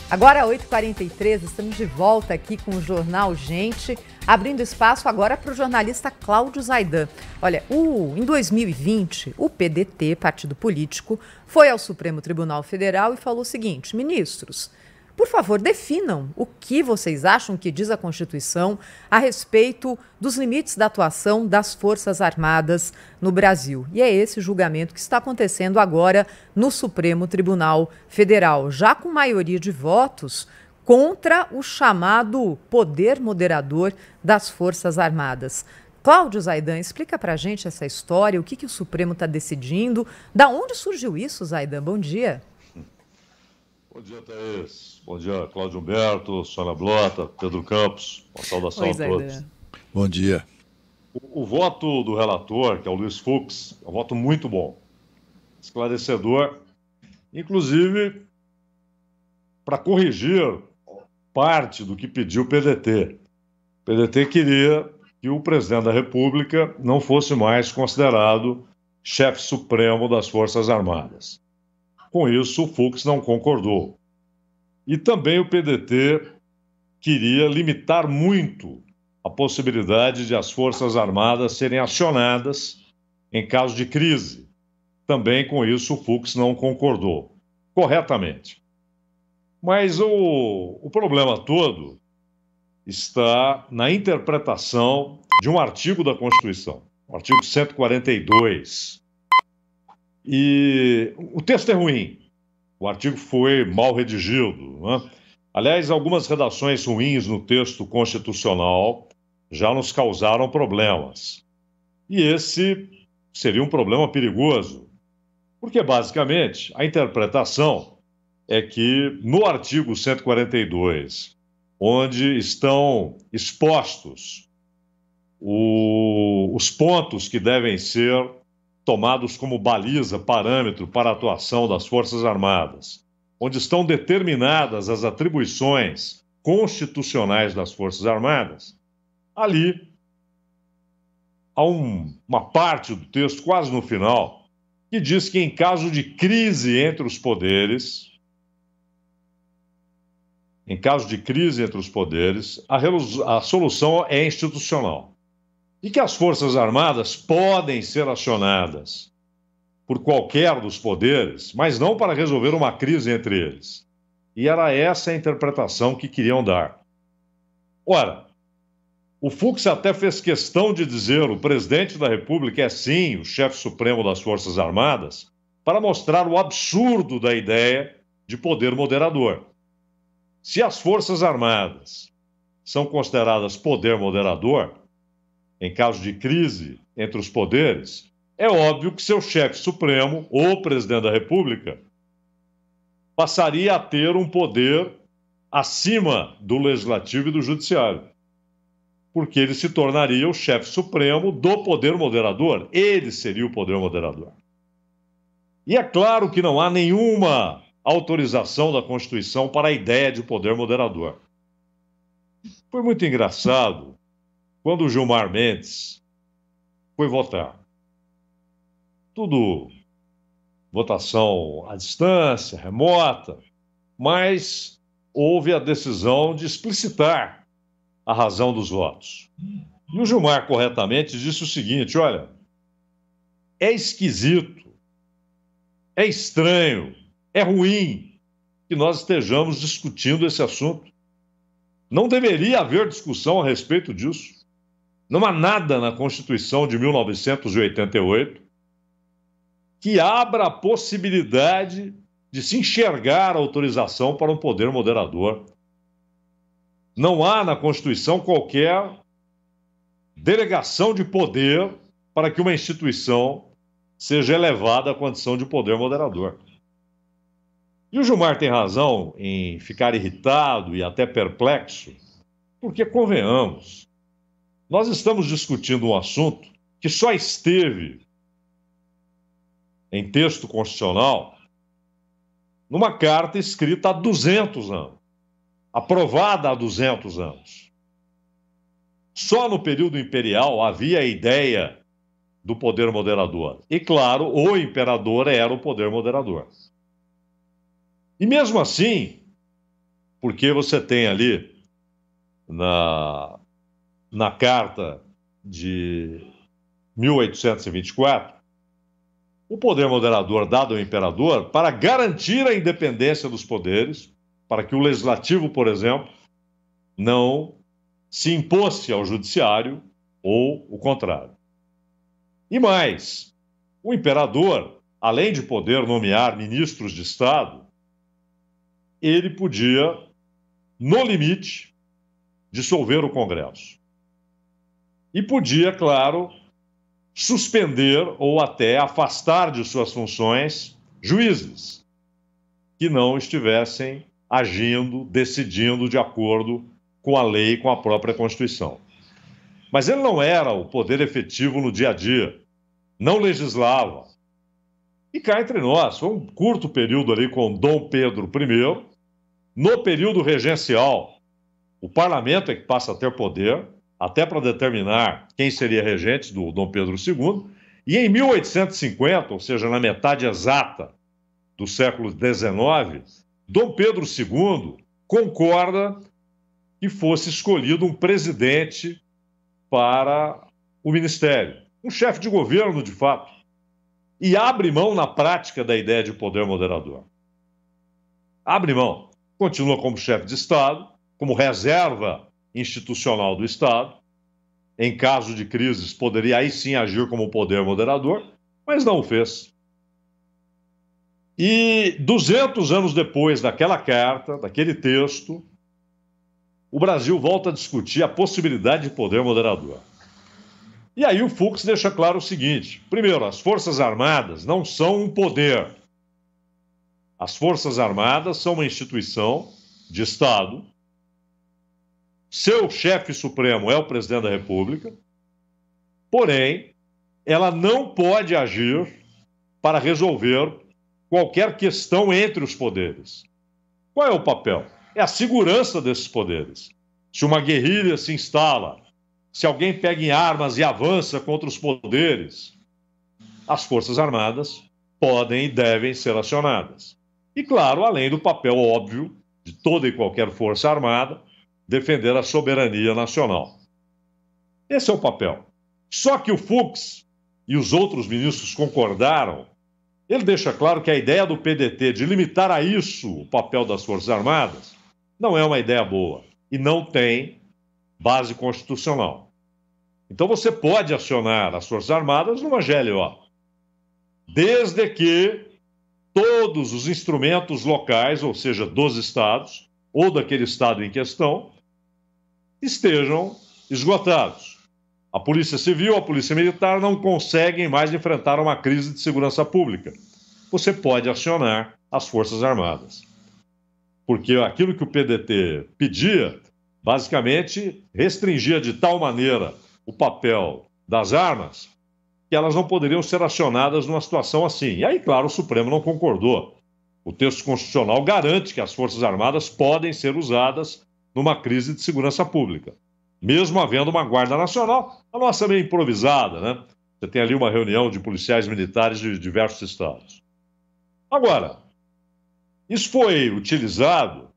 Agora, 8h43, estamos de volta aqui com o Jornal Gente, abrindo espaço agora para o jornalista Cláudio Zaidan. Olha, em 2020, o PDT, partido político, foi ao Supremo Tribunal Federal e falou o seguinte: ministros, por favor, definam o que vocês acham que diz a Constituição a respeito dos limites da atuação das Forças Armadas no Brasil. E é esse julgamento que está acontecendo agora no Supremo Tribunal Federal, já com maioria de votos contra o chamado poder moderador das Forças Armadas. Cláudio Zaidan, explica pra gente essa história, o que o Supremo está decidindo, da onde surgiu isso, Zaidan? Bom dia. Bom dia, Thaís. Bom dia, Cláudio Humberto, Sônia Blota, Pedro Campos. Uma saudação a todos. Bom dia. O voto do relator, que é o Luiz Fux, é um voto muito bom, esclarecedor, inclusive para corrigir parte do que pediu o PDT. O PDT queria que o presidente da República não fosse mais considerado chefe supremo das Forças Armadas. Com isso, o Fux não concordou. E também o PDT queria limitar muito a possibilidade de as Forças Armadas serem acionadas em caso de crise. Também com isso, o Fux não concordou. Corretamente. Mas o problema todo está na interpretação de um artigo da Constituição, o artigo 142. E o texto é ruim, o artigo foi mal redigido, né? Aliás, algumas redações ruins no texto constitucional já nos causaram problemas. E esse seria um problema perigoso, porque basicamente a interpretação é que no artigo 142, onde estão expostos os pontos que devem ser tomados como baliza, parâmetro para a atuação das Forças Armadas, onde estão determinadas as atribuições constitucionais das Forças Armadas, ali há uma parte do texto, quase no final, que diz que em caso de crise entre os poderes, a solução é institucional. E que as Forças Armadas podem ser acionadas por qualquer dos poderes, mas não para resolver uma crise entre eles. E era essa a interpretação que queriam dar. Ora, o Fux até fez questão de dizer o presidente da República é sim o chefe supremo das Forças Armadas, para mostrar o absurdo da ideia de poder moderador. Se as Forças Armadas são consideradas poder moderador, em caso de crise entre os poderes, é óbvio que seu chefe supremo, o presidente da República, passaria a ter um poder acima do legislativo e do judiciário, porque ele se tornaria o chefe supremo do poder moderador. Ele seria o poder moderador. E é claro que não há nenhuma autorização da Constituição para a ideia de poder moderador. Foi muito engraçado quando o Gilmar Mendes foi votar. Tudo votação à distância, remota, mas houve a decisão de explicitar a razão dos votos. E o Gilmar, corretamente, disse o seguinte: olha, é esquisito, é estranho, é ruim que nós estejamos discutindo esse assunto. Não deveria haver discussão a respeito disso. Não há nada na Constituição de 1988 que abra a possibilidade de se enxergar a autorização para um poder moderador. Não há na Constituição qualquer delegação de poder para que uma instituição seja elevada à condição de poder moderador. E o Gilmar tem razão em ficar irritado e até perplexo, porque, convenhamos, nós estamos discutindo um assunto que só esteve em texto constitucional numa carta escrita há 200 anos, aprovada há 200 anos. Só no período imperial havia a ideia do poder moderador. E, claro, o imperador era o poder moderador. E mesmo assim, porque você tem ali na Carta de 1824 o poder moderador dado ao imperador para garantir a independência dos poderes, para que o legislativo, por exemplo, não se impôsse ao judiciário ou o contrário. E mais, o imperador, além de poder nomear ministros de Estado, ele podia, no limite, dissolver o Congresso. E podia, claro, suspender ou até afastar de suas funções juízes que não estivessem agindo, decidindo de acordo com a lei e com a própria Constituição. Mas ele não era o poder efetivo no dia a dia, não legislava. E cá entre nós, foi um curto período ali com Dom Pedro I. No período regencial, o parlamento é que passa a ter poder, até para determinar quem seria regente do Dom Pedro II. E em 1850, ou seja, na metade exata do século XIX, Dom Pedro II concorda que fosse escolhido um presidente para o ministério, um chefe de governo, de fato, e abre mão na prática da ideia de poder moderador. Abre mão, continua como chefe de Estado, como reserva institucional do Estado, em caso de crises poderia aí sim agir como poder moderador, mas não o fez. E 200 anos depois daquela carta, daquele texto, o Brasil volta a discutir a possibilidade de poder moderador. E aí o Fux deixa claro o seguinte: primeiro, as Forças Armadas não são um poder. As Forças Armadas são uma instituição de Estado. Seu chefe supremo é o presidente da República. Porém, ela não pode agir para resolver qualquer questão entre os poderes. Qual é o papel? É a segurança desses poderes. Se uma guerrilha se instala, se alguém pega em armas e avança contra os poderes, as Forças Armadas podem e devem ser acionadas. E, claro, além do papel óbvio de toda e qualquer Força Armada, defender a soberania nacional. Esse é o papel. Só que o Fux e os outros ministros concordaram. Ele deixa claro que a ideia do PDT de limitar a isso o papel das Forças Armadas não é uma ideia boa e não tem base constitucional. Então você pode acionar as Forças Armadas numa GLO, desde que todos os instrumentos locais, ou seja, dos estados, ou daquele estado em questão, estejam esgotados. A Polícia Civil, a Polícia Militar não conseguem mais enfrentar uma crise de segurança pública. Você pode acionar as Forças Armadas. Porque aquilo que o PDT pedia, basicamente, restringia de tal maneira o papel das armas que elas não poderiam ser acionadas numa situação assim. E aí, claro, o Supremo não concordou. O texto constitucional garante que as Forças Armadas podem ser usadas numa crise de segurança pública, mesmo havendo uma Guarda Nacional, a nossa meio improvisada, né? Você tem ali uma reunião de policiais militares de diversos estados. Agora, isso foi utilizado,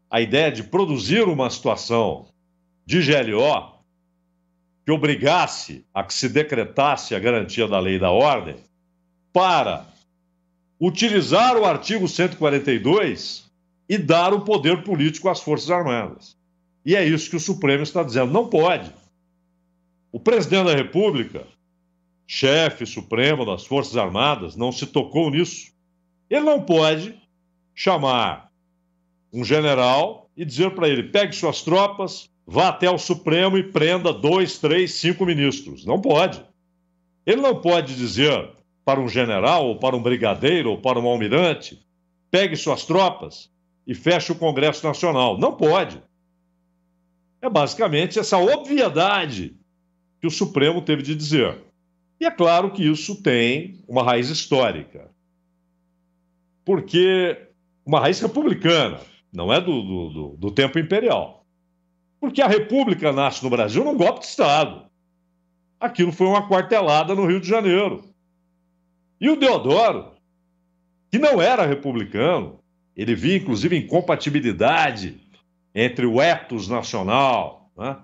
a ideia de produzir uma situação de GLO que obrigasse a que se decretasse a garantia da lei e da ordem, para utilizar o artigo 142 e dar o poder político às Forças Armadas. E é isso que o Supremo está dizendo. Não pode. O presidente da República, chefe supremo das Forças Armadas, não se tocou nisso. Ele não pode chamar um general e dizer para ele: pegue suas tropas, vá até o Supremo e prenda 2, 3, 5 ministros. Não pode. Ele não pode dizer para um general, ou para um brigadeiro, ou para um almirante: pegue suas tropas e feche o Congresso Nacional. Não pode. É basicamente essa obviedade que o Supremo teve de dizer. E é claro que isso tem uma raiz histórica. Porque uma raiz republicana, não é do tempo imperial. Porque a República nasce no Brasil num golpe de Estado. Aquilo foi uma quartelada no Rio de Janeiro. E o Deodoro, que não era republicano, ele via inclusive incompatibilidade entre o ethos nacional, né,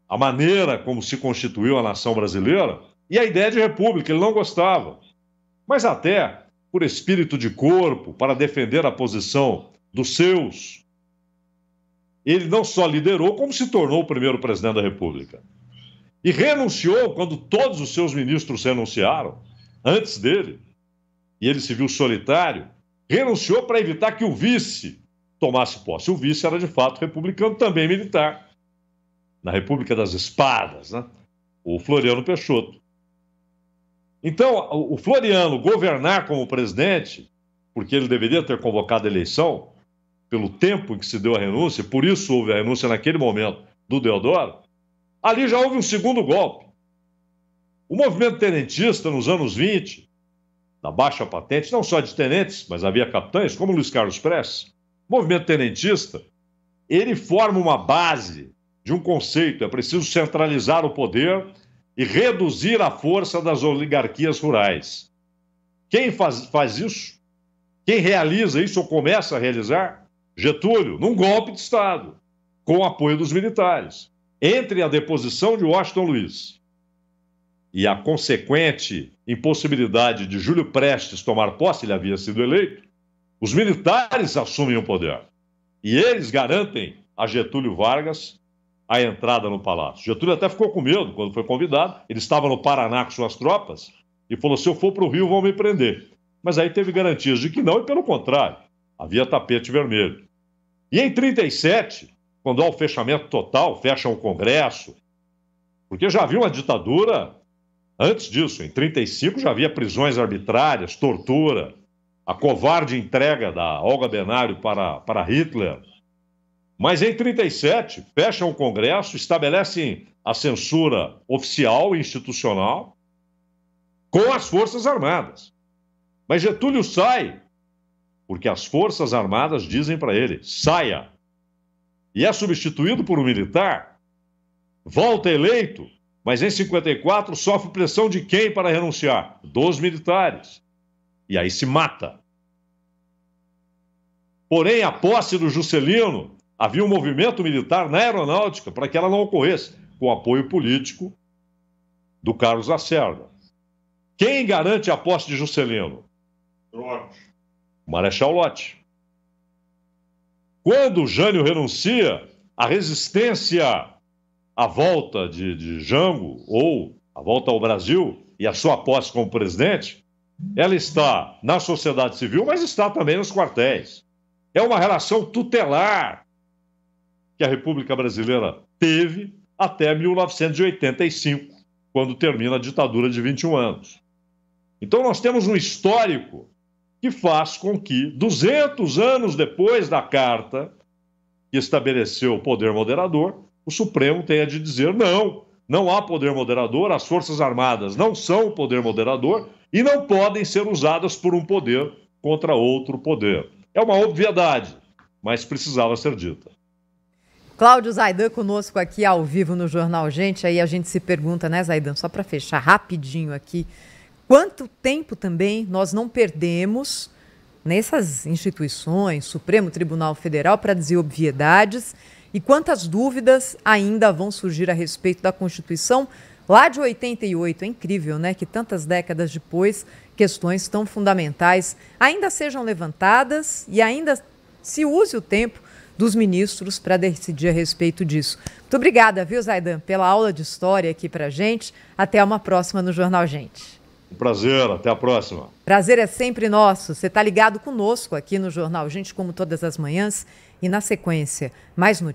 a maneira como se constituiu a nação brasileira e a ideia de república. Ele não gostava. Mas até por espírito de corpo, para defender a posição dos seus, ele não só liderou, como se tornou o primeiro presidente da República. E renunciou quando todos os seus ministros renunciaram, antes dele, e ele se viu solitário, renunciou para evitar que o vice tomasse posse. O vice era, de fato, republicano, também militar, na República das Espadas, né? O Floriano Peixoto. Então, o Floriano governar como presidente, porque ele deveria ter convocado a eleição, pelo tempo em que se deu a renúncia, por isso houve a renúncia naquele momento do Deodoro, ali já houve um segundo golpe. O movimento tenentista, nos anos 20, da baixa patente, não só de tenentes, mas havia capitães, como Luiz Carlos Prestes, o movimento tenentista, ele forma uma base de um conceito: é preciso centralizar o poder e reduzir a força das oligarquias rurais. Quem faz isso? Quem realiza isso ou começa a realizar? Getúlio, num golpe de Estado, com o apoio dos militares. Entre a deposição de Washington Luiz e a consequente impossibilidade de Júlio Prestes tomar posse, ele havia sido eleito, os militares assumem o poder. E eles garantem a Getúlio Vargas a entrada no palácio. Getúlio até ficou com medo quando foi convidado. Ele estava no Paraná com suas tropas e falou: se eu for para o Rio, vão me prender. Mas aí teve garantias de que não, e pelo contrário, havia tapete vermelho. E em 1937, quando há o fechamento total, fecham o Congresso, porque já havia uma ditadura antes disso. Em 1935 já havia prisões arbitrárias, tortura, a covarde entrega da Olga Benário para Hitler. Mas em 1937, fecham o Congresso, estabelecem a censura oficial e institucional com as Forças Armadas. Mas Getúlio sai, porque as Forças Armadas dizem para ele: saia. E é substituído por um militar, volta eleito, mas em 1954 sofre pressão de quem para renunciar? Dos militares. E aí se mata. Porém, a posse do Juscelino, havia um movimento militar na aeronáutica para que ela não ocorresse, com apoio político do Carlos Lacerda. Quem garante a posse de Juscelino? O Marechal Lott. Quando Jânio renuncia, a resistência à volta de Jango, ou à volta ao Brasil, e a sua posse como presidente, ela está na sociedade civil, mas está também nos quartéis. É uma relação tutelar que a República Brasileira teve até 1985, quando termina a ditadura de 21 anos. Então nós temos um histórico que faz com que, 200 anos depois da carta que estabeleceu o poder moderador, o Supremo tenha de dizer: não, não há poder moderador, as Forças Armadas não são o poder moderador e não podem ser usadas por um poder contra outro poder. É uma obviedade, mas precisava ser dita. Cláudio Zaidan conosco aqui ao vivo no Jornal Gente. Aí a gente se pergunta, né, Zaidan, só para fechar rapidinho aqui, quanto tempo também nós não perdemos nessas instituições, Supremo Tribunal Federal, para dizer obviedades, e quantas dúvidas ainda vão surgir a respeito da Constituição lá de 88. É incrível, né, que tantas décadas depois questões tão fundamentais ainda sejam levantadas e ainda se use o tempo dos ministros para decidir a respeito disso. Muito obrigada, viu, Zaidan, pela aula de história aqui para a gente. Até uma próxima no Jornal Gente. Um prazer, até a próxima. Prazer é sempre nosso. Você está ligado conosco aqui no Jornal Gente, como todas as manhãs. E na sequência, mais notícias.